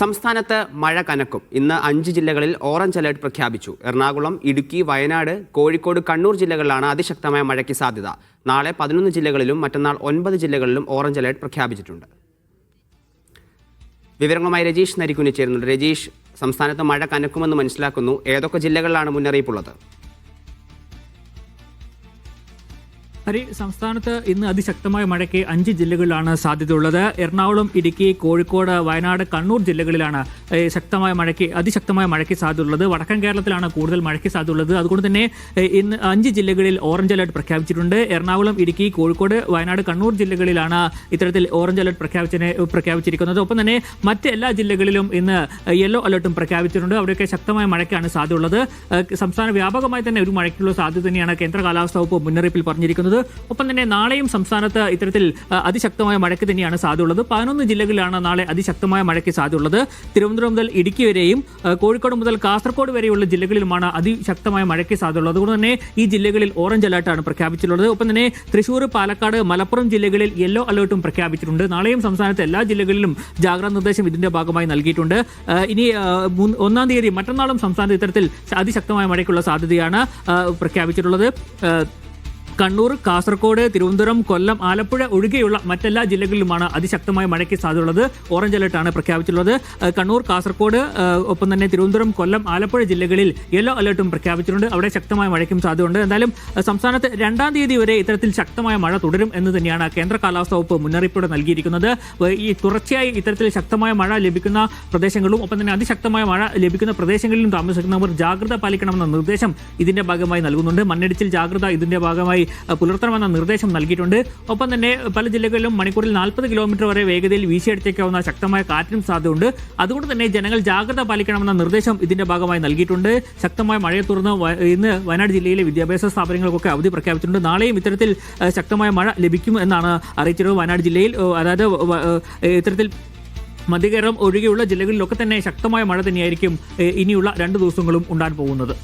സംസ്ഥാനത്ത് മഴ കനക്കും. ഇന്ന് 5 ജില്ലകളിൽ ഓറഞ്ച് അലർട്ട് പ്രഖ്യാപിച്ചു. എറണാകുളം, ഇടുക്കി, വയനാട്, കോഴിക്കോട്, കണ്ണൂർ ജില്ലകളിലാണ് അതിശക്തമായ മഴയ്ക്ക് സാധ്യത. നാളെ 11 ജില്ലകളിലും മറ്റന്നാൾ 9 ജില്ലകളിലും ഓറഞ്ച് അലർട്ട് പ്രഖ്യാപിച്ചിട്ടുണ്ട്. വിവരങ്ങളുമായി രജീഷ് നരിക്കുനി ചേരുന്നുണ്ട്. രജീഷ്, സംസ്ഥാനത്ത് മഴ കനക്കുമെന്ന് മനസ്സിലാക്കുന്നു. ഏതൊക്കെ ജില്ലകളിലാണ് മുന്നറിയിപ്പുള്ളത്? സംസ്ഥാനത്ത് ഇന്ന് അതിശക്തമായ മഴയ്ക്ക് 5 ജില്ലകളിലാണ് സാധ്യതയുള്ളത്. എറണാകുളം, ഇടുക്കി, കോഴിക്കോട്, വയനാട്, കണ്ണൂർ ജില്ലകളിലാണ് അതിശക്തമായ മഴയ്ക്ക് സാധ്യതയുള്ളത്. വടക്കൻ കേരളത്തിലാണ് കൂടുതൽ മഴയ്ക്ക് സാധ്യതയുള്ളത്. അതുകൊണ്ട് തന്നെ ഇന്ന് 5 ജില്ലകളിൽ ഓറഞ്ച് അലർട്ട് പ്രഖ്യാപിച്ചിട്ടുണ്ട്. എറണാകുളം, ഇടുക്കി, കോഴിക്കോട്, വയനാട്, കണ്ണൂർ ജില്ലകളിലാണ് ഇത്തരത്തിൽ ഓറഞ്ച് അലർട്ട് പ്രഖ്യാപിച്ചിരിക്കുന്നത്. ഒപ്പം തന്നെ മറ്റ് എല്ലാ ജില്ലകളിലും ഇന്ന് യെല്ലോ അലർട്ടും പ്രഖ്യാപിച്ചിട്ടുണ്ട്. അവിടെയൊക്കെ ശക്തമായ മഴയ്ക്കാണ് സാധ്യതയുള്ളത്. സംസ്ഥാന വ്യാപകമായി തന്നെ ഒരു മഴയ്ക്കുള്ള സാധ്യത തന്നെയാണ് കേന്ദ്ര കാലാവസ്ഥാ വകുപ്പ് മുന്നറിയിപ്പിൽ പറഞ്ഞിരിക്കുന്നത്. ഒപ്പം തന്നെ നാളെയും സംസ്ഥാനത്ത് ഇത്തരത്തിൽ അതിശക്തമായ മഴയ്ക്ക് തന്നെയാണ് സാധ്യതയുള്ളത്. 11 ജില്ലകളിലാണ് നാളെ അതിശക്തമായ മഴയ്ക്ക് സാധ്യതയുള്ളത്. തിരുവനന്തപുരം മുതൽ ഇടുക്കി വരെയും കോഴിക്കോട് മുതൽ കാസർഗോഡ് വരെയുള്ള ജില്ലകളിലുമാണ് അതിശക്തമായ മഴയ്ക്ക് സാധ്യതയുള്ളത്. അതുകൊണ്ട് തന്നെ ഈ ജില്ലകളിൽ ഓറഞ്ച് അലർട്ടാണ് പ്രഖ്യാപിച്ചിട്ടുള്ളത്. ഒപ്പം തന്നെ തൃശൂർ, പാലക്കാട്, മലപ്പുറം ജില്ലകളിൽ യെല്ലോ അലർട്ടും പ്രഖ്യാപിച്ചിട്ടുണ്ട്. നാളെയും സംസ്ഥാനത്തെ എല്ലാ ജില്ലകളിലും ജാഗ്രതാ നിർദ്ദേശം ഇതിന്റെ ഭാഗമായി നൽകിയിട്ടുണ്ട്. ഇനി 1-ാം തീയതി മറ്റന്നാളും സംസ്ഥാനത്ത് ഇത്തരത്തിൽ അതിശക്തമായ മഴയ്ക്കുള്ള സാധ്യതയാണ് പ്രഖ്യാപിച്ചിട്ടുള്ളത്. കണ്ണൂർ, കാസർഗോഡ്, തിരുവനന്തപുരം, കൊല്ലം, ആലപ്പുഴ ഒഴികെയുള്ള മറ്റെല്ലാ ജില്ലകളിലുമാണ് അതിശക്തമായ മഴയ്ക്ക് സാധ്യതയുള്ളത്. ഓറഞ്ച് അലർട്ടാണ് പ്രഖ്യാപിച്ചിട്ടുള്ളത്. കണ്ണൂർ, കാസർഗോഡ്, ഒപ്പം തന്നെ തിരുവനന്തപുരം, കൊല്ലം, ആലപ്പുഴ ജില്ലകളിൽ യെല്ലോ അലർട്ടും പ്രഖ്യാപിച്ചിട്ടുണ്ട്. അവിടെ ശക്തമായ മഴയ്ക്കും സാധ്യതയുണ്ട്. എന്തായാലും സംസ്ഥാനത്ത് 2-ാം തീയതി വരെ ഇത്തരത്തിൽ ശക്തമായ മഴ തുടരും എന്ന് തന്നെയാണ് കേന്ദ്ര കാലാവസ്ഥാ വകുപ്പ് മുന്നറിയിപ്പോടെ നൽകിയിരിക്കുന്നത്. ഈ തുടർച്ചയായി ഇത്തരത്തിൽ ശക്തമായ മഴ ലഭിക്കുന്ന പ്രദേശങ്ങളും ഒപ്പം തന്നെ അതിശക്തമായ മഴ ലഭിക്കുന്ന പ്രദേശങ്ങളിലും താമസിക്കുന്നവർ ജാഗ്രത പാലിക്കണമെന്ന നിർദ്ദേശം ഇതിന്റെ ഭാഗമായി നൽകുന്നുണ്ട്. മണ്ണിടിച്ചിൽ ജാഗ്രത ഇതിന്റെ ഭാഗമായി പുലർത്തണമെന്ന നിർദ്ദേശം നൽകിയിട്ടുണ്ട്. ഒപ്പം തന്നെ പല ജില്ലകളിലും മണിക്കൂറിൽ 40 കിലോമീറ്റർ വരെ വേഗതയിൽ വീശിയടിച്ചേക്കാവുന്ന ശക്തമായ കാറ്റിനും സാധ്യതയുണ്ട്. അതുകൊണ്ട് തന്നെ ജനങ്ങൾ ജാഗ്രത പാലിക്കണമെന്ന നിർദ്ദേശം ഇതിന്റെ ഭാഗമായി നൽകിയിട്ടുണ്ട്. ശക്തമായ മഴയെ തുടർന്ന് ഇന്ന് വയനാട് ജില്ലയിലെ വിദ്യാഭ്യാസ സ്ഥാപനങ്ങൾക്കൊക്കെ അവധി പ്രഖ്യാപിച്ചിട്ടുണ്ട്. നാളെയും ഇത്തരത്തിൽ ശക്തമായ മഴ ലഭിക്കും എന്നാണ് അറിയിച്ചത്. വയനാട് ജില്ലയിൽ അതായത് ഇത്തരത്തിൽ മധ്യകേരളം ഒഴികെയുള്ള ജില്ലകളിലൊക്കെ തന്നെ ശക്തമായ മഴ തന്നെയായിരിക്കും ഇനിയുള്ള 2 ദിവസങ്ങളും ഉണ്ടാകാൻ പോകുന്നത്.